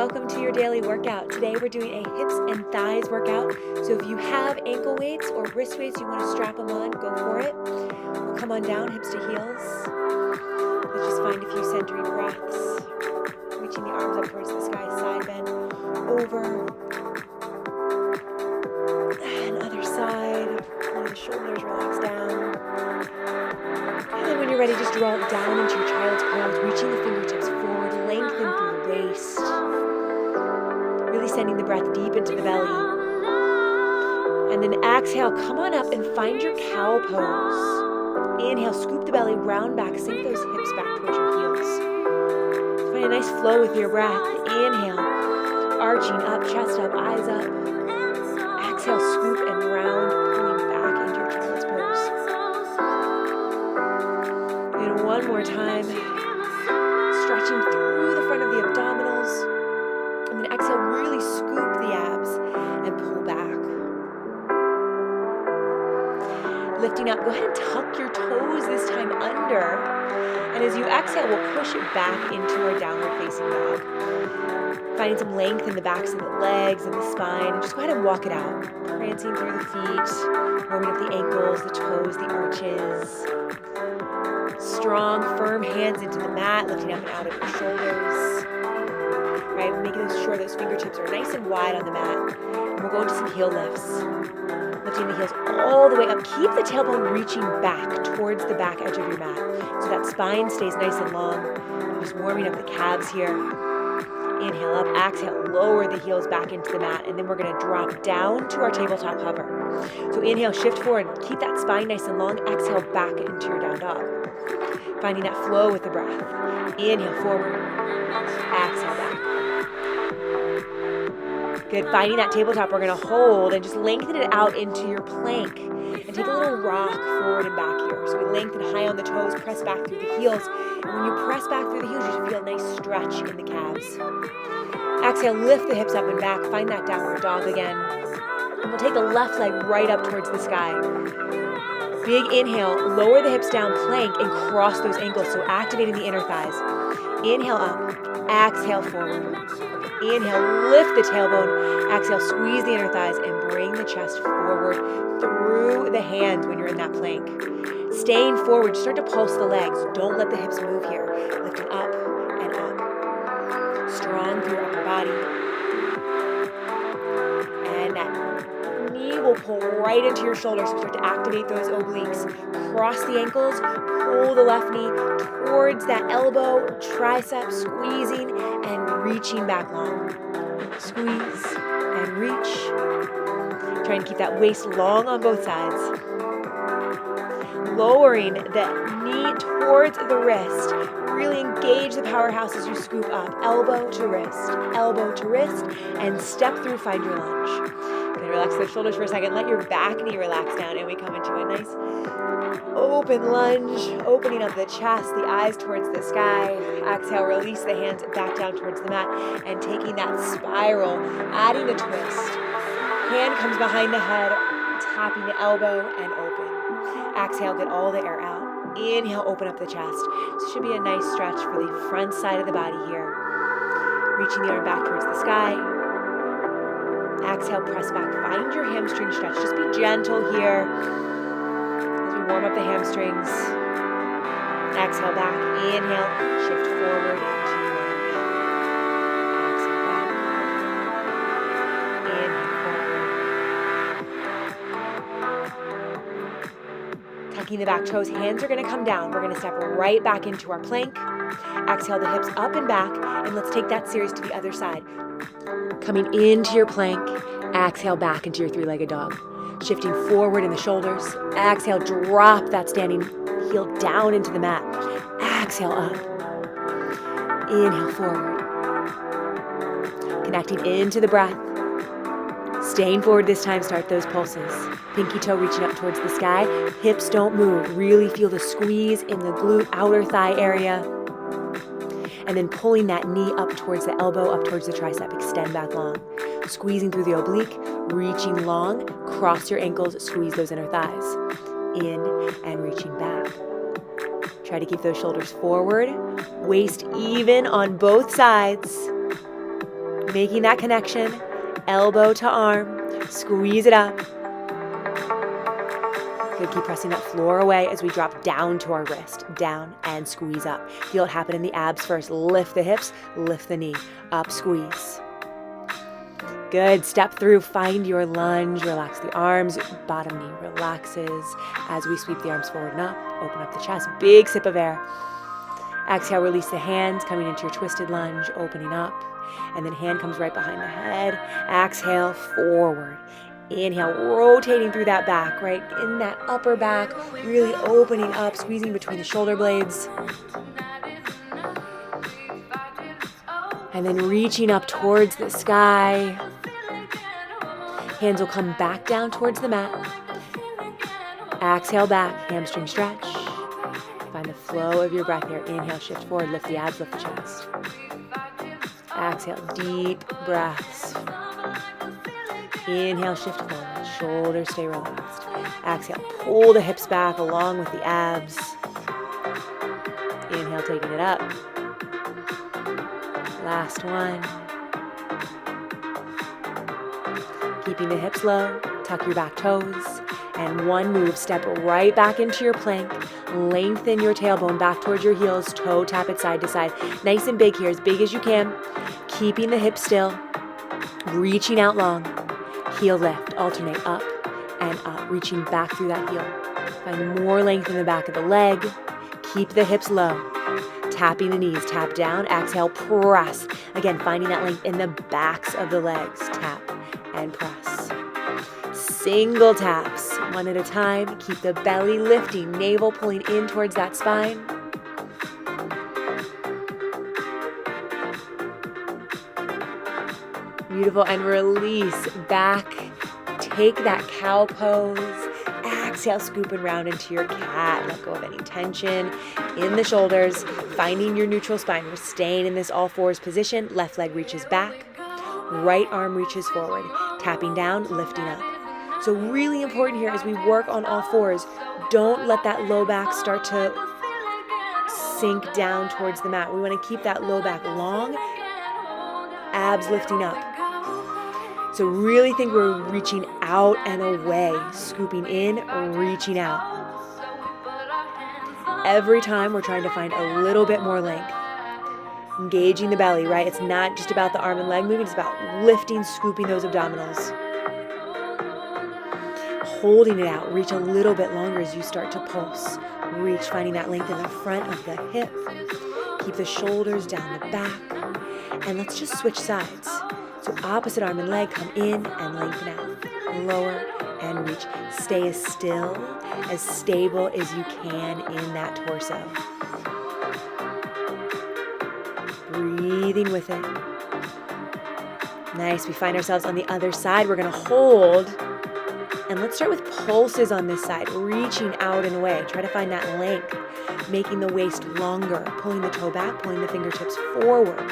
welcome to your daily workout. Today we're doing a hips and thighs workout. So if you have ankle weights or wrist weights, you want to strap them on, go for it. We'll come on down, hips to heels. Let's just find a few centering breaths. Reaching the arms up towards the sky, side bend, over. And other side. Let the shoulders relax down. And then when you're ready, just draw it down into your child's pose, reaching the fingertips forward, lengthen through the waist. Really sending the breath deep into the belly. And then exhale, come on up and find your cow pose. Inhale, scoop the belly, round back, sink those hips back towards your heels. Find a nice flow with your breath. Inhale, arching up, chest up, eyes up. Exhale, scoop and round, pulling back into your child's pose. And one more time, stretching through the front of the abdominals. And then exhale, really scoop the abs and pull back. Lifting up, go ahead and tuck your toes this time under. And as you exhale, we'll push it back into our downward facing dog. Finding some length in the backs of the legs and the spine. And just go ahead and walk it out. Prancing through the feet, warming up the ankles, the toes, the arches. Strong, firm hands into the mat, lifting up and out of your shoulders. Right, making sure those fingertips are nice and wide on the mat. And we'll go into some heel lifts. Lifting the heels all the way up. Keep the tailbone reaching back towards the back edge of your mat. So that spine stays nice and long. Just warming up the calves here. Inhale up, exhale, lower the heels back into the mat, and then we're gonna drop down to our tabletop hover. So inhale, shift forward, keep that spine nice and long, exhale back into your down dog. Finding that flow with the breath. Inhale forward, exhale back. Good, finding that tabletop, we're gonna hold and just lengthen it out into your plank. And take a little rock forward and back here. So we lengthen high on the toes, press back through the heels. And when you press back through the heels, you should feel a nice stretch in the calves. Exhale, lift the hips up and back. Find that downward dog again. And we'll take the left leg right up towards the sky. Big inhale, lower the hips down, plank, and cross those ankles. So activating the inner thighs. Inhale up, exhale forward. Inhale, lift the tailbone. Exhale, squeeze the inner thighs and bring the chest forward through the hands when you're in that plank. Staying forward, start to pulse the legs. Don't let the hips move here. Lifting up and up. Strong through your upper body. And that knee will pull right into your shoulders. So start to activate those obliques. Cross the ankles, pull the left knee towards that elbow, tricep, squeezing and reaching back long. Squeeze and reach. Trying to keep that waist long on both sides. Lowering the knee towards the wrist. Really engage the powerhouse as you scoop up. Elbow to wrist, and step through, find your lunge. Good, relax those shoulders for a second. Let your back knee relax down, and we come into a nice open lunge, opening up the chest, the eyes towards the sky. Exhale, release the hands back down towards the mat, and taking that spiral, adding the twist. Hand comes behind the head, tapping the elbow and open. Exhale, get all the air out. Inhale, open up the chest. This should be a nice stretch for the front side of the body here. Reaching the arm back towards the sky. Exhale, press back. Find your hamstring stretch. Just be gentle here as we warm up the hamstrings. Exhale back. Inhale, shift forward into lunge. Exhale back. Inhale forward. Tucking the back toes, hands are gonna come down. We're gonna step right back into our plank. Exhale the hips up and back, and let's take that series to the other side. Coming into your plank, exhale back into your three-legged dog. Shifting forward in the shoulders. Exhale, drop that standing heel down into the mat. Exhale up. Inhale forward. Connecting into the breath. Staying forward this time, start those pulses. Pinky toe reaching up towards the sky. Hips don't move. Really feel the squeeze in the glute, outer thigh area. And then pulling that knee up towards the elbow, up towards the tricep. Extend back long. Squeezing through the oblique, reaching long. Cross your ankles, squeeze those inner thighs. In and reaching back. Try to keep those shoulders forward. Waist even on both sides. Making that connection, elbow to arm, squeeze it up. Good, keep pressing that floor away as we drop down to our wrist, down and squeeze up. Feel it happen in the abs first. Lift the hips, lift the knee, up, squeeze. Good, step through, find your lunge, relax the arms, bottom knee relaxes as we sweep the arms forward and up, open up the chest, big sip of air. Exhale, release the hands, coming into your twisted lunge, opening up, and then hand comes right behind the head. Exhale, forward. Inhale, rotating through that back, right in that upper back, really opening up, squeezing between the shoulder blades. And then reaching up towards the sky. Hands will come back down towards the mat. Exhale back, hamstring stretch. Find the flow of your breath here. Inhale, shift forward, lift the abs, lift the chest. Exhale, deep breaths. Inhale, shift forward, shoulders stay relaxed. Exhale, pull the hips back along with the abs. Inhale, taking it up. Last one. Keeping the hips low, tuck your back toes. And one move, step right back into your plank. Lengthen your tailbone back towards your heels, toe tap it side to side. Nice and big here, as big as you can. Keeping the hips still, reaching out long. Heel lift, alternate up and up, reaching back through that heel. Find more length in the back of the leg. Keep the hips low. Tapping the knees, tap down, exhale, press. Again, finding that length in the backs of the legs. Tap and press. Single taps, one at a time. Keep the belly lifting, navel pulling in towards that spine. Beautiful, and release back. Take that cow pose. Exhale, scooping round into your cat. Let go of any tension in the shoulders. Finding your neutral spine. We're staying in this all fours position. Left leg reaches back. Right arm reaches forward. Tapping down, lifting up. So really important here as we work on all fours, don't let that low back start to sink down towards the mat. We want to keep that low back long, abs lifting up. So really think we're reaching out and away, scooping in, reaching out. Every time we're trying to find a little bit more length. Engaging the belly, right? It's not just about the arm and leg movement, it's about lifting, scooping those abdominals. Holding it out, reach a little bit longer as you start to pulse. Reach, finding that length in the front of the hip. Keep the shoulders down the back. And let's just switch sides. So opposite arm and leg, come in and lengthen out. Lower and reach. Stay as still, as stable as you can in that torso. Breathing with it. Nice, we find ourselves on the other side. We're gonna hold. And let's start with pulses on this side, reaching out and away. Try to find that length, making the waist longer, pulling the toe back, pulling the fingertips forward.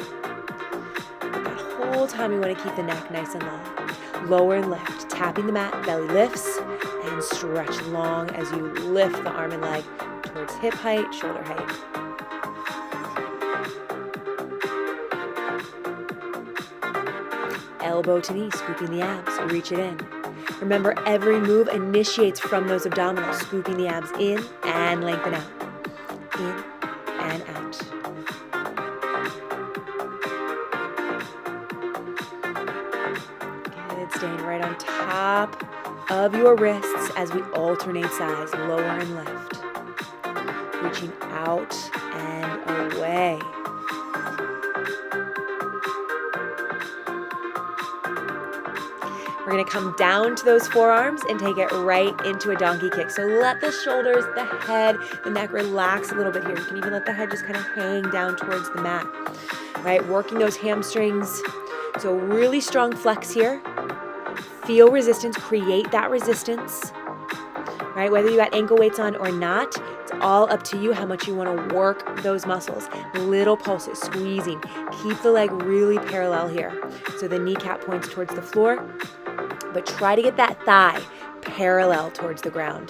Whole time we want to keep the neck nice and long. Lower and lift, tapping the mat, belly lifts, and stretch long as you lift the arm and leg towards hip height, shoulder height. Elbow to knee, scooping the abs, reach it in. Remember, every move initiates from those abdominals, scooping the abs in and lengthen out. In and out. Staying right on top of your wrists as we alternate sides, lower and lift. Reaching out and away. We're going to come down to those forearms and take it right into a donkey kick. So let the shoulders, the head, the neck relax a little bit here. You can even let the head just kind of hang down towards the mat. Right, working those hamstrings. So really strong flex here. Feel resistance, create that resistance, right? Whether you got ankle weights on or not, it's all up to you how much you want to work those muscles. Little pulses, squeezing. Keep the leg really parallel here. So the kneecap points towards the floor, but try to get that thigh parallel towards the ground.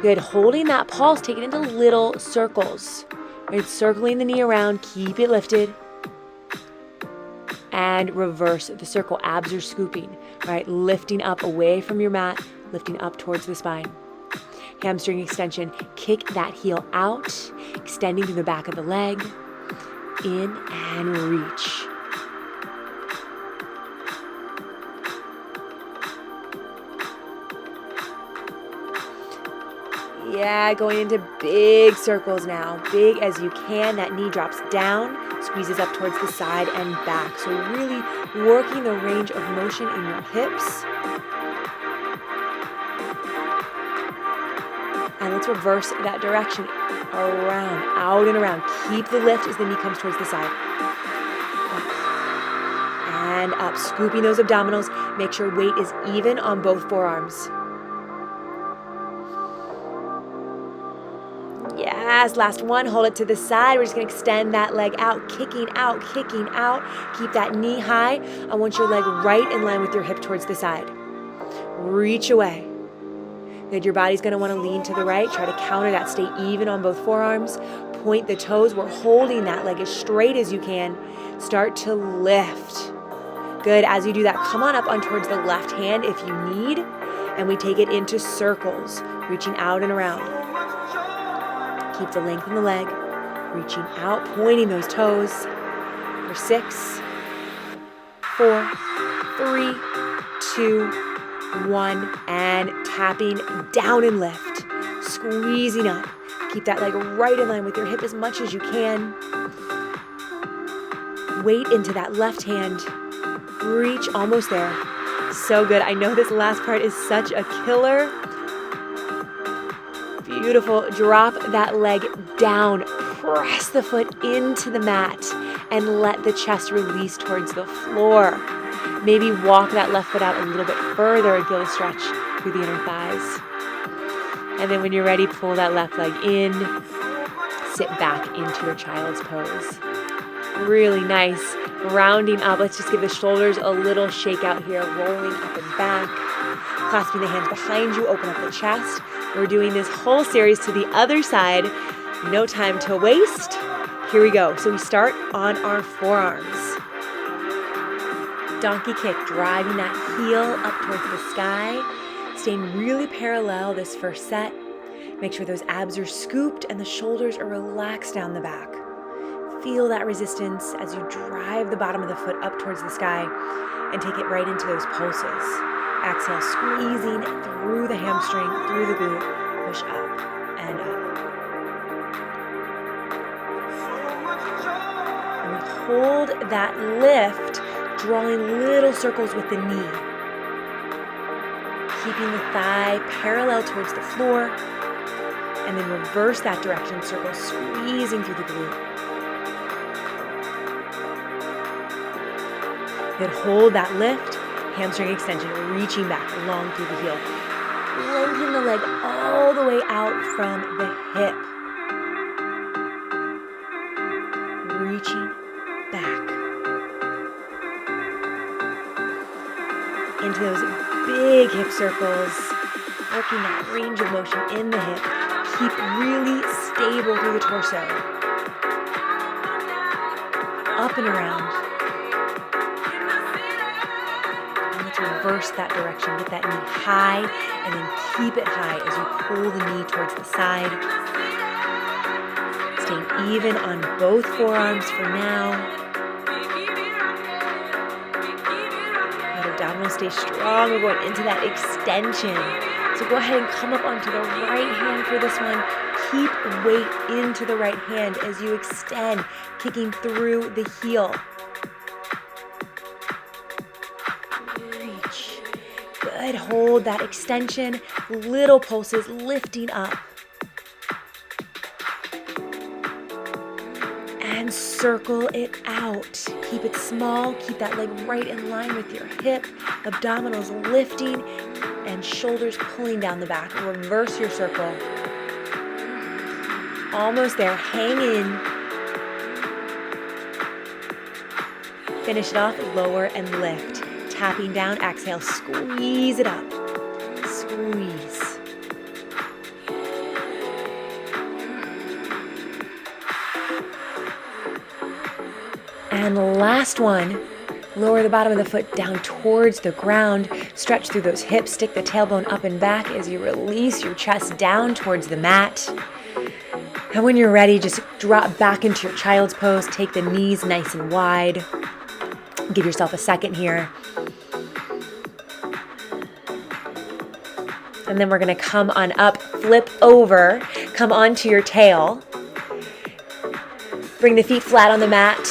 Good, holding that pulse, take it into little circles. Right, circling the knee around, keep it lifted. and reverse the circle. Abs are scooping, right? Lifting up away from your mat, lifting up towards the spine. Hamstring extension, kick that heel out, extending through the back of the leg, in and reach. Yeah, going into big circles now. Big as you can. That knee drops down, squeezes up towards the side and back. So really working the range of motion in your hips. And let's reverse that direction. Around, out and around. Keep the lift as the knee comes towards the side. And up, scooping those abdominals. Make sure weight is even on both forearms. Yes, last one, hold it to the side. We're just gonna extend that leg out, kicking out, kicking out. Keep that knee high. I want your leg right in line with your hip towards the side. Reach away. Good, your body's gonna wanna lean to the right. Try to counter that, stay even on both forearms. Point the toes, we're holding that leg as straight as you can. Start to lift. Good, as you do that, come on up on towards the left hand if you need, and we take it into circles, reaching out and around. Keep the length in the leg, reaching out, pointing those toes. For 6, 4, 3, 2, 1, and tapping down and lift. Squeezing up. Keep that leg right in line with your hip as much as you can. Weight into that left hand. Reach, almost there. So good. I know this last part is such a killer. Beautiful. Drop that leg down. Press the foot into the mat and let the chest release towards the floor. Maybe walk that left foot out a little bit further and feel the stretch through the inner thighs. And then when you're ready, pull that left leg in. Sit back into your child's pose. Really nice. Rounding up. Let's just give the shoulders a little shake out here. Rolling up and back. Clasping the hands behind you. Open up the chest. We're doing this whole series to the other side. No time to waste. Here we go. So we start on our forearms. Donkey kick, driving that heel up towards the sky. Staying really parallel this first set. Make sure those abs are scooped and the shoulders are relaxed down the back. Feel that resistance as you drive the bottom of the foot up towards the sky and take it right into those pulses. Exhale, squeezing through the hamstring, through the glute. Push up and up. And we hold that lift, drawing little circles with the knee. Keeping the thigh parallel towards the floor. And then reverse that direction, circle, squeezing through the glute. Then hold that lift, hamstring extension, reaching back long through the heel. Lengthen the leg all the way out from the hip. Reaching back. Into those big hip circles. Working that range of motion in the hip. Keep really stable through the torso. Up and around. Reverse that direction, get that knee high, and then keep it high as you pull the knee towards the side. Staying even on both forearms for now. Let abdominals stay strong. We're going into that extension. So go ahead and come up onto the right hand for this one. Keep weight into the right hand as you extend, kicking through the heel. Good, hold that extension, little pulses, lifting up. And circle it out. Keep it small, keep that leg right in line with your hip, abdominals lifting, and shoulders pulling down the back. Reverse your circle. Almost there, hang in. Finish it off, lower and lift. Tapping down, exhale, squeeze it up. Squeeze. And last one, Lower the bottom of the foot down towards the ground. Stretch through those hips. Stick the tailbone up and back as you release your chest down towards the mat. And when you're ready, just drop back into your child's pose. Take the knees nice and wide. Give yourself a second here. And then we're going to come on up, flip over, come onto your tail. Bring the feet flat on the mat,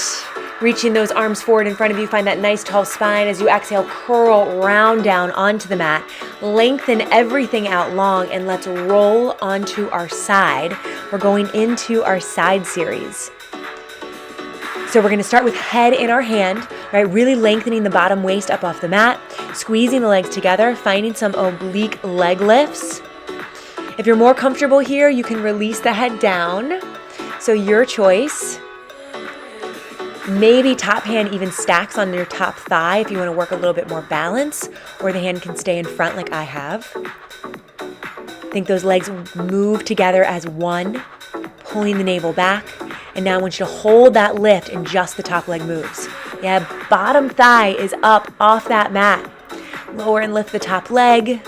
reaching those arms forward in front of you. Find that nice tall spine. As you exhale, curl round down onto the mat. Lengthen everything out long, and let's roll onto our side. We're going into our side series. So we're going to start with head in our hand, right? Really lengthening the bottom waist up off the mat, squeezing the legs together, finding some oblique leg lifts. If you're more comfortable here, you can release the head down. So your choice. Maybe top hand even stacks on your top thigh if you want to work a little bit more balance, or the hand can stay in front like I have. Think those legs move together as one, pulling the navel back. And now I want you to hold that lift and just the top leg moves. Yeah, bottom thigh is up off that mat. Lower and lift the top leg.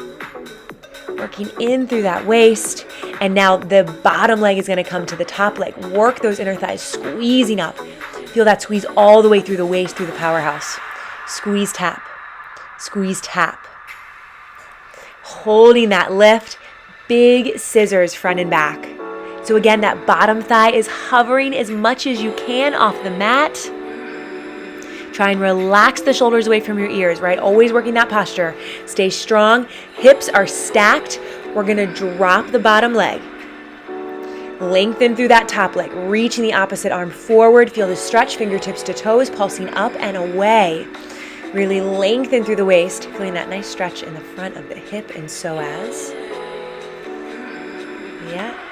Working in through that waist. And now the bottom leg is going to come to the top leg. Work those inner thighs, squeezing up. Feel that squeeze all the way through the waist, through the powerhouse. Squeeze, tap. Squeeze, tap. Holding that lift. Big scissors front and back. So again, that bottom thigh is hovering as much as you can off the mat. Try and relax the shoulders away from your ears, right? Always working that posture. Stay strong. Hips are stacked. We're going to drop the bottom leg. Lengthen through that top leg. Reaching the opposite arm forward. Feel the stretch, fingertips to toes, pulsing up and away. Really lengthen through the waist. Feeling that nice stretch in the front of the hip and psoas. Yeah.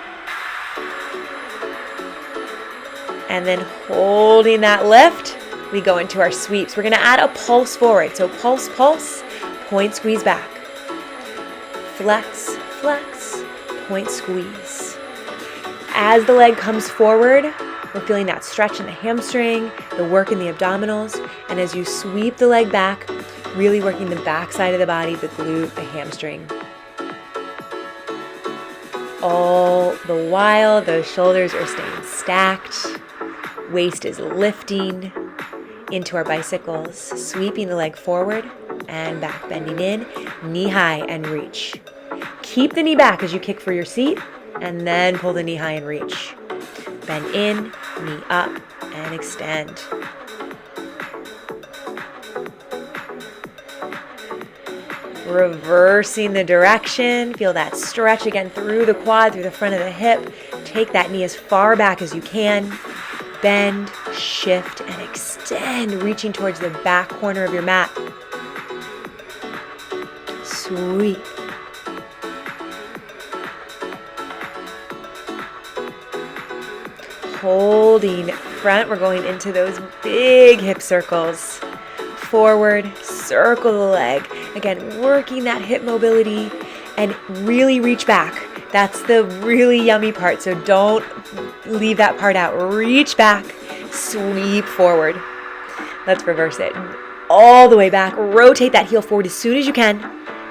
And then holding that lift, we go into our sweeps. We're going to add a pulse forward. So pulse, pulse, point, squeeze back. Flex, flex, point, squeeze. As the leg comes forward, we're feeling that stretch in the hamstring, the work in the abdominals. And as you sweep the leg back, really working the back side of the body, the glute, the hamstring. All the while, those shoulders are staying stacked. Waist is lifting into our bicycles, sweeping the leg forward and back, bending in, knee high and reach. Keep the knee back as you kick for your seat, and then pull the knee high and reach. Bend in, knee up, and extend. Reversing the direction. Feel that stretch again through the quad, through the front of the hip. Take that knee as far back as you can. Bend, shift, and extend, reaching towards the back corner of your mat. Sweep. Holding front, we're going into those big hip circles. Forward, circle the leg. Again, working that hip mobility and really reach back. That's the really yummy part, so don't leave that part out. Reach back, sweep forward. Let's reverse it. All the way back, rotate that heel forward as soon as you can.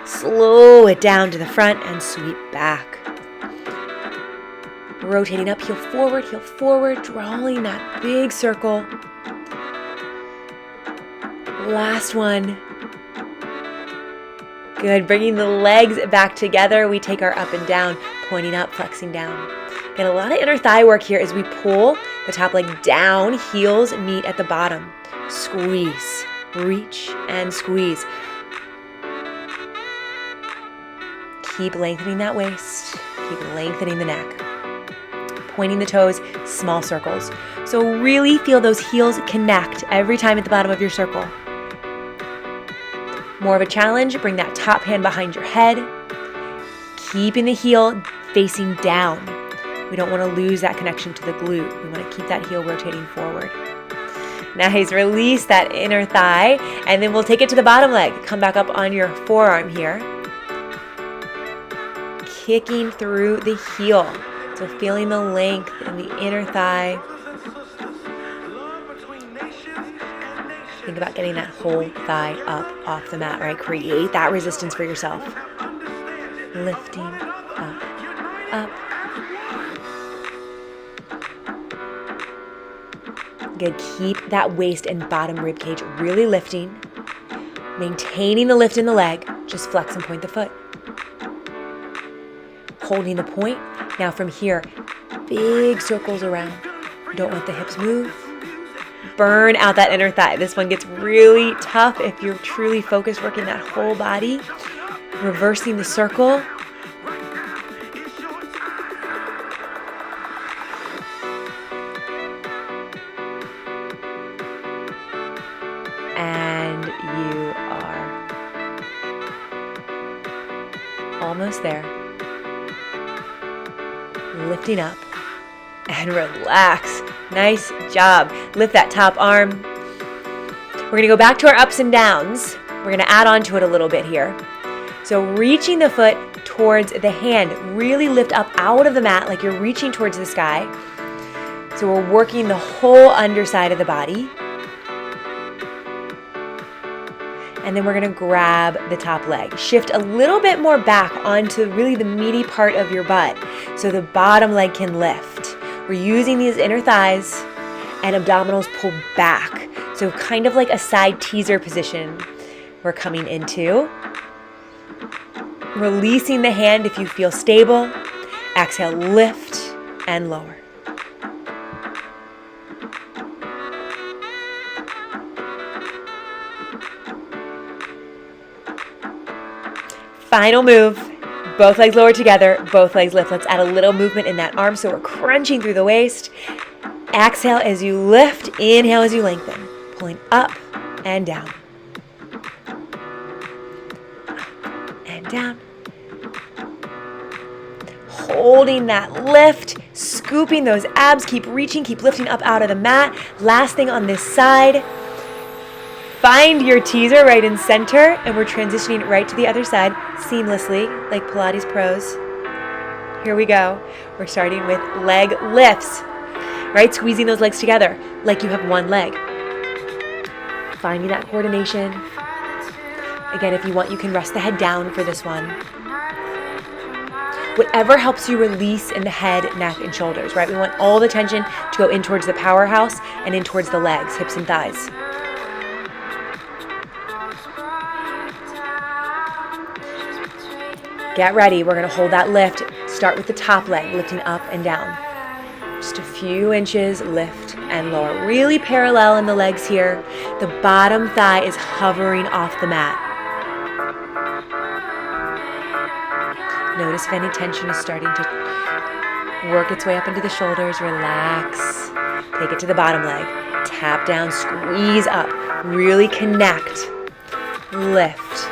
Slow it down to the front and sweep back. Rotating up, heel forward, drawing that big circle. Last one. Good, bringing the legs back together. We take our up and down, pointing up, flexing down. Get a lot of inner thigh work here as we pull the top leg down, heels meet at the bottom. Squeeze, reach, and squeeze. Keep lengthening that waist. Keep lengthening the neck. Pointing the toes, small circles. So really feel those heels connect every time at the bottom of your circle. More of a challenge, bring that top hand behind your head. Keeping the heel facing down. We don't want to lose that connection to the glute. We want to keep that heel rotating forward. Nice, release that inner thigh, and then we'll take it to the bottom leg. Come back up on your forearm here. Kicking through the heel. So feeling the length in the inner thigh. Think about getting that whole thigh up off the mat, right? Create that resistance for yourself. Lifting up, up. Good. Keep that waist and bottom rib cage really lifting. Maintaining the lift in the leg. Just flex and point the foot. Holding the point. Now from here, big circles around. Don't let the hips move. Burn out that inner thigh. This one gets really tough if you're truly focused, working that whole body. Reversing the circle. And you are almost there. Lifting up and relax. Nice job. Lift that top arm. We're going to go back to our ups and downs. We're going to add on to it a little bit here. So reaching the foot towards the hand. Really lift up out of the mat like you're reaching towards the sky. So we're working the whole underside of the body. And then we're going to grab the top leg. Shift a little bit more back onto really the meaty part of your butt so the bottom leg can lift. We're using these inner thighs and abdominals pull back. So kind of like a side teaser position we're coming into. Releasing the hand if you feel stable. Exhale, lift and lower. Final move, both legs lower together, both legs lift. Let's add a little movement in that arm so we're crunching through the waist. Exhale as you lift, inhale as you lengthen, pulling up and down. Up and down. Holding that lift, scooping those abs, keep reaching, keep lifting up out of the mat. Last thing on this side. Find your teaser right in center, and we're transitioning right to the other side seamlessly, like Pilates pros. Here we go. We're starting with leg lifts, right? Squeezing those legs together like you have one leg. Finding that coordination. Again, if you want, you can rest the head down for this one. Whatever helps you release in the head, neck, and shoulders, right? We want all the tension to go in towards the powerhouse and in towards the legs, hips, and thighs. Get ready. We're going to hold that lift. Start with the top leg, lifting up and down. Just a few inches, lift and lower. Really parallel in the legs here. The bottom thigh is hovering off the mat. Notice if any tension is starting to work its way up into the shoulders. Relax. Take it to the bottom leg. Tap down, squeeze up. Really connect. Lift.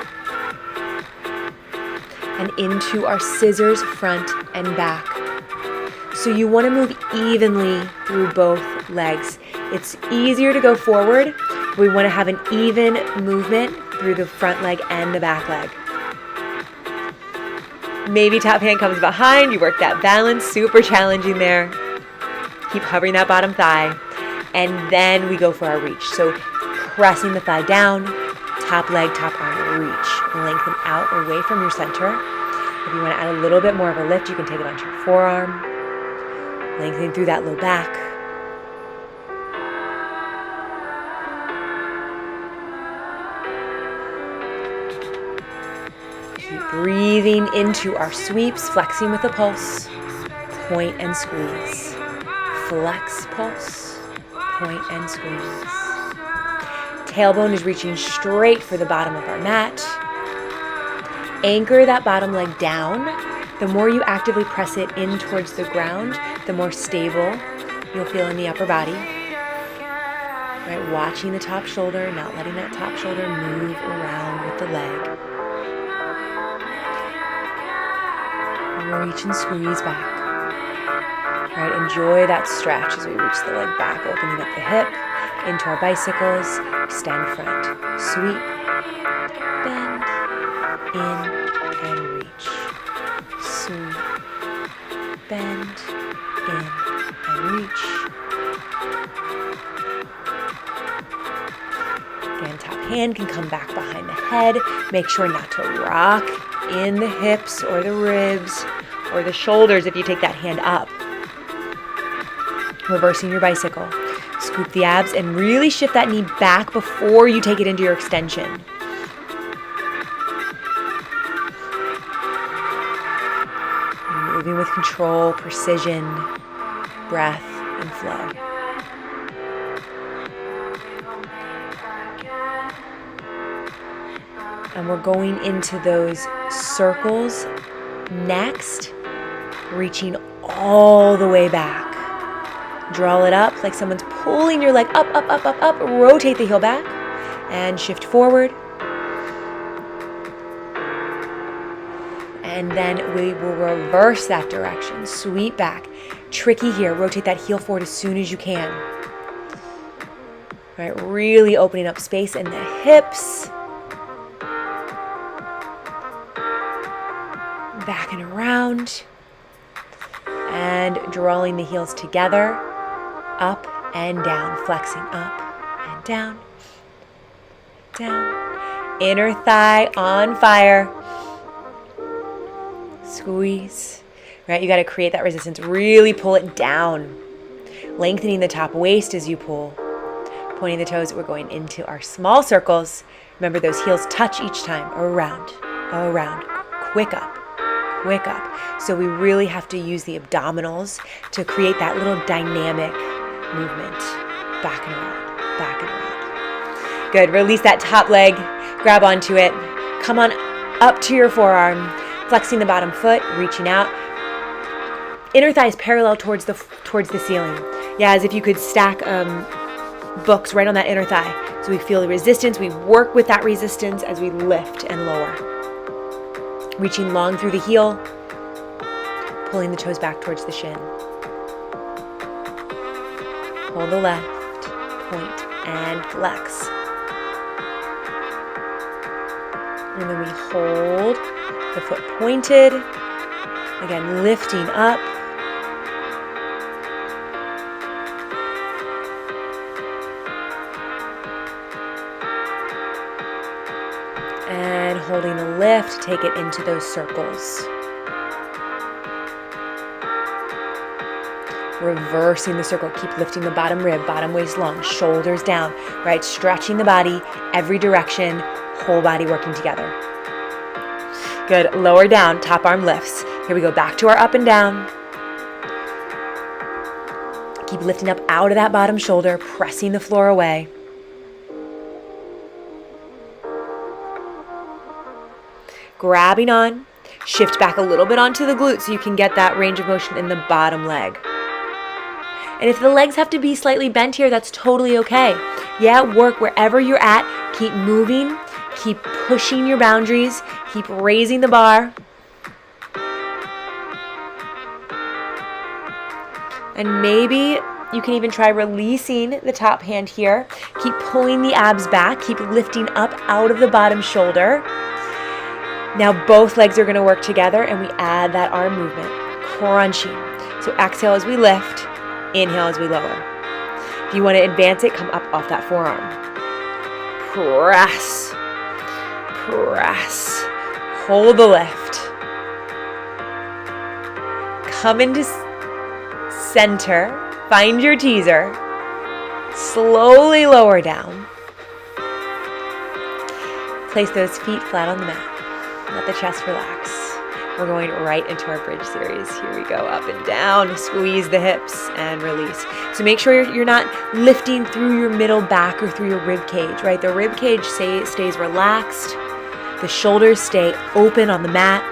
And into our scissors front and back. So you want to move evenly through both legs. It's easier to go forward. We want to have an even movement through the front leg and the back leg. Maybe top hand comes behind. You work that balance. Super challenging there. Keep hovering that bottom thigh. And then we go for our reach. So pressing the thigh down. Top leg, top arm, reach. Lengthen out away from your center. If you want to add a little bit more of a lift, you can take it onto your forearm. Lengthening through that low back. Keep breathing into our sweeps, flexing with a pulse. Point and squeeze. Flex, pulse. Point and squeeze. Tailbone is reaching straight for the bottom of our mat. Anchor that bottom leg down. The more you actively press it in towards the ground, the more stable you'll feel in the upper body. Right, watching the top shoulder, not letting that top shoulder move around with the leg. Reach and squeeze back. Right, enjoy that stretch as we reach the leg back, opening up the hip into our bicycles. Extend front, sweep, bend, in and reach. Sweep, bend, in and reach. hand can come back behind the head. Make sure not to rock in the hips or the ribs or the shoulders if you take that hand up. Reversing your bicycle. Scoop the abs and really shift that knee back before you take it into your extension. Moving with control, precision, breath, and flow. And we're going into those circles next, reaching all the way back. Draw it up like someone's pulling your leg up, up, up, up, up. Rotate the heel back and shift forward. And then we will reverse that direction. Sweep back. Tricky here. Rotate that heel forward as soon as you can. All right, really opening up space in the hips. Back and around. And drawing the heels together. Up and down. Flexing up and down. Down. Inner thigh on fire. Squeeze, right? You got to create that resistance. Really pull it down. Lengthening the top waist as you pull. Pointing the toes. We're going into our small circles. Remember, those heels touch each time. Around, around. Quick up, quick up. So we really have to use the abdominals to create that little dynamic movement. Back and around, back and around. Good. Release that top leg. Grab onto it. Come on up to your forearm. Flexing the bottom foot, reaching out. Inner thighs parallel towards the ceiling. Yeah, as if you could stack books right on that inner thigh. So we feel the resistance. We work with that resistance as we lift and lower. Reaching long through the heel. Pulling the toes back towards the shin. Hold the left, point, and flex. And then we hold the foot pointed. Again, lifting up. And holding the lift, take it into those circles. Reversing the circle. Keep lifting the bottom rib, bottom waist long, shoulders down, right? Stretching the body, every direction, whole body working together. Good. Lower down, top arm lifts. Here we go. Back to our up and down. Keep lifting up out of that bottom shoulder, pressing the floor away. Grabbing on. Shift back a little bit onto the glutes so you can get that range of motion in the bottom leg. And if the legs have to be slightly bent here, that's totally okay. Yeah, work wherever you're at. Keep moving. Keep pushing your boundaries. Keep raising the bar. And maybe you can even try releasing the top hand here. Keep pulling the abs back. Keep lifting up out of the bottom shoulder. Now both legs are going to work together and we add that arm movement. Crunching. So exhale as we lift. Inhale as we lower. If you want to advance it, come up off that forearm. Press. Press. Hold the lift. Come into center. Find your teaser. Slowly lower down. Place those feet flat on the mat. Let the chest relax. We're going right into our bridge series. Here we go, up and down. Squeeze the hips and release. So make sure you're not lifting through your middle back or through your rib cage, right? The rib cage stays relaxed. The shoulders stay open on the mat.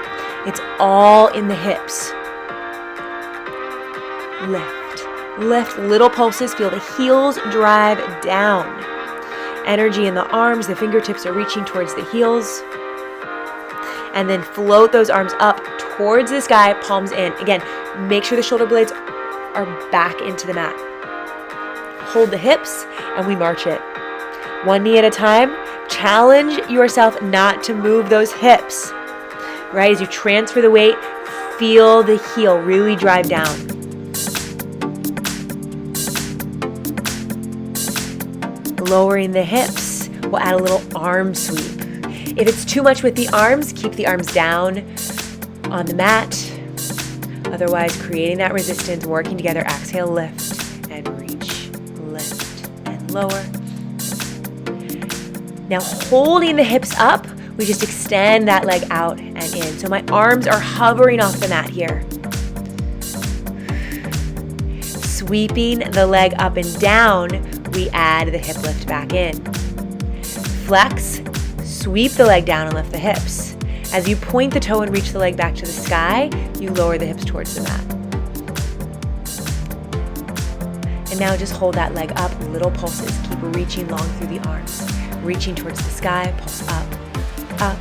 It's all in the hips. Lift, lift, little pulses. Feel the heels drive down. Energy in the arms. The fingertips are reaching towards the heels. And then float those arms up towards the sky, palms in. Again, make sure the shoulder blades are back into the mat. Hold the hips and we march it. One knee at a time. Challenge yourself not to move those hips. Right, as you transfer the weight, feel the heel really drive down. Lowering the hips, we'll add a little arm sweep. If it's too much with the arms, keep the arms down on the mat. Otherwise, creating that resistance, working together. Exhale, lift and reach, lift and lower. Now, holding the hips up, we just extend that leg out and in. So my arms are hovering off the mat here. Sweeping the leg up and down, we add the hip lift back in. Flex, sweep the leg down and lift the hips. As you point the toe and reach the leg back to the sky, you lower the hips towards the mat. And now just hold that leg up, little pulses. Keep reaching long through the arms. Reaching towards the sky, pulse up, up,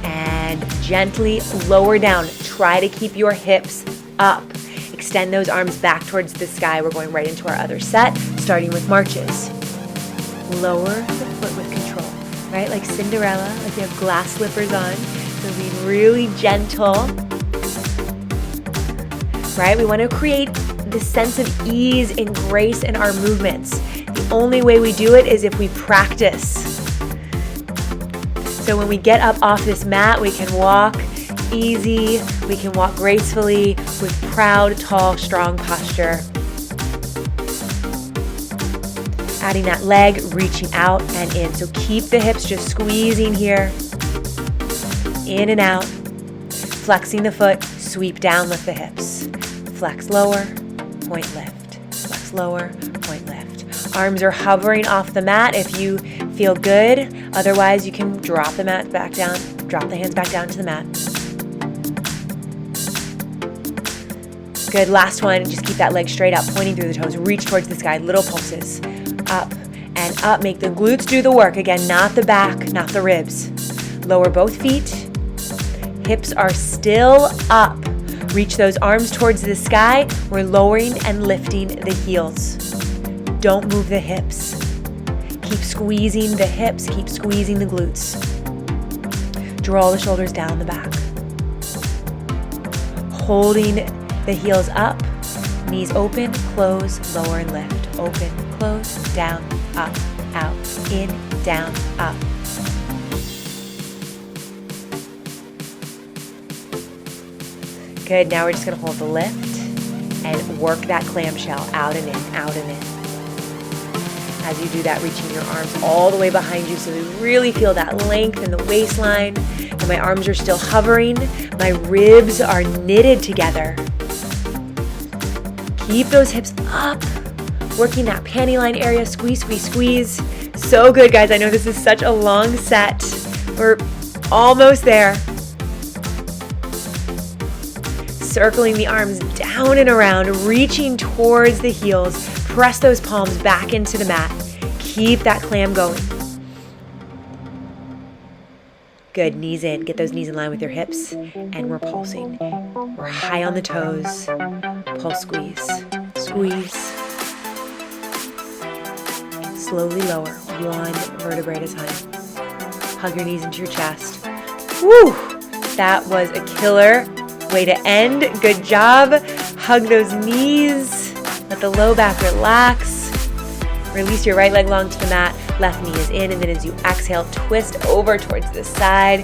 and gently lower down. Try to keep your hips up. Extend those arms back towards the sky. We're going right into our other set, starting with marches. Lower the foot with control, right? Like Cinderella, like you have glass slippers on. So be really gentle, right? We want to create this sense of ease and grace in our movements. The only way we do it is if we practice. So when we get up off this mat, we can walk easy, we can walk gracefully with proud, tall, strong posture. Adding that leg, reaching out and in. So keep the hips just squeezing here. In and out. Flexing the foot, sweep down, lift the hips. Flex lower, point lift. Flex lower, point lift. Arms are hovering off the mat if you feel good. Otherwise, you can drop the mat back down, drop the hands back down to the mat. Good, last one, just keep that leg straight up, pointing through the toes, reach towards the sky, little pulses, up and up. Make the glutes do the work. Again, not the back, not the ribs. Lower both feet, hips are still up. Reach those arms towards the sky. We're lowering and lifting the heels. Don't move the hips. Keep squeezing the hips, keep squeezing the glutes. Draw the shoulders down the back. Holding the heels up, knees open, close, lower and lift. Open, close, down, up, out, in, down, up. Good, now we're just gonna hold the lift and work that clamshell out and in, out and in. As you do that, reaching your arms all the way behind you so we really feel that length in the waistline. And my arms are still hovering. My ribs are knitted together. Keep those hips up, working that panty line area. Squeeze, squeeze, squeeze. So good, guys. I know this is such a long set. We're almost there. Circling the arms down and around, reaching towards the heels. Press those palms back into the mat. Keep that clam going. Good, knees in. Get those knees in line with your hips. And we're pulsing. We're high on the toes. Pulse squeeze. Squeeze. Slowly lower, one vertebrae at a time. Hug your knees into your chest. Woo! That was a killer way to end. Good job. Hug those knees. Let the low back relax. Release your right leg long to the mat. Left knee is in. And then as you exhale, twist over towards the side.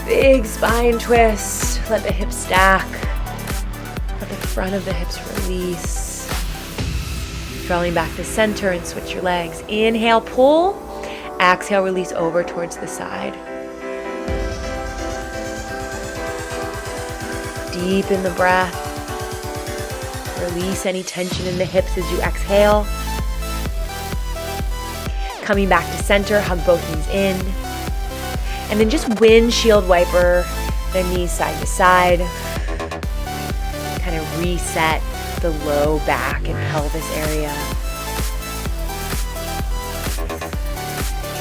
Big spine twist. Let the hips stack. Let the front of the hips release. Drawing back to center and switch your legs. Inhale, pull. Exhale, release over towards the side. Deepen the breath. Release any tension in the hips as you exhale. Coming back to center, hug both knees in. And then just windshield wiper the knees side to side. Kind of reset the low back and pelvis area.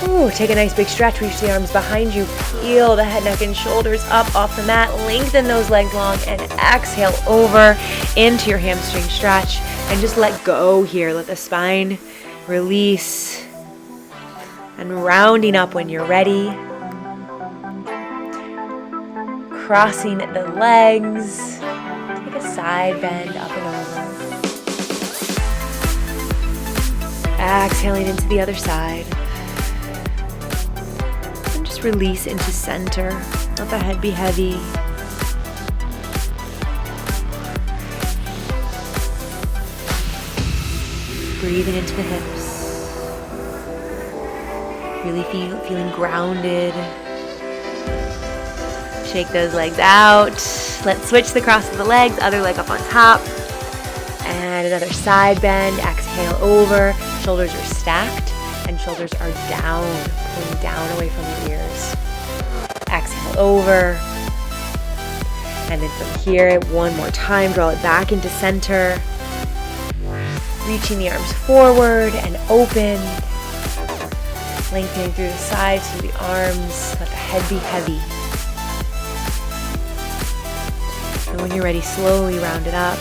Ooh, take a nice big stretch. Reach the arms behind you. Peel the head, neck, and shoulders up off the mat. Lengthen those legs long and exhale over into your hamstring stretch. And just let go here. Let the spine release. And rounding up when you're ready. Crossing the legs. Take a side bend up and over. Exhaling into the other side. just release into center. Let the head be heavy. Breathing into the hips. Really feeling grounded. Shake those legs out. Let's switch the cross of the legs, other leg up on top. And another side bend. Exhale over. Shoulders are stacked and shoulders are down, pulling down away from the ears. Exhale over. And then from here, one more time, draw it back into center. Reaching the arms forward and open. Lengthening through the sides, through the arms. Let the head be heavy. And when you're ready, slowly round it up.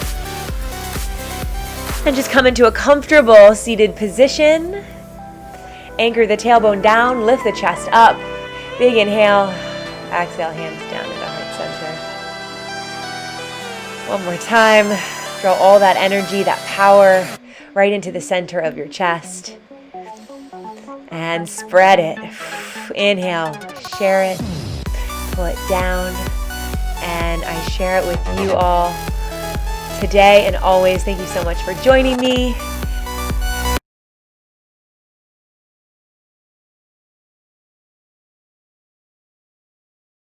And just come into a comfortable seated position. Anchor the tailbone down, lift the chest up. Big inhale. Exhale, hands down to the heart center. One more time. Draw all that energy, that power right into the center of your chest. And spread it. Inhale, share it, pull it down, and I share it with you all today and always. Thank you so much for joining me.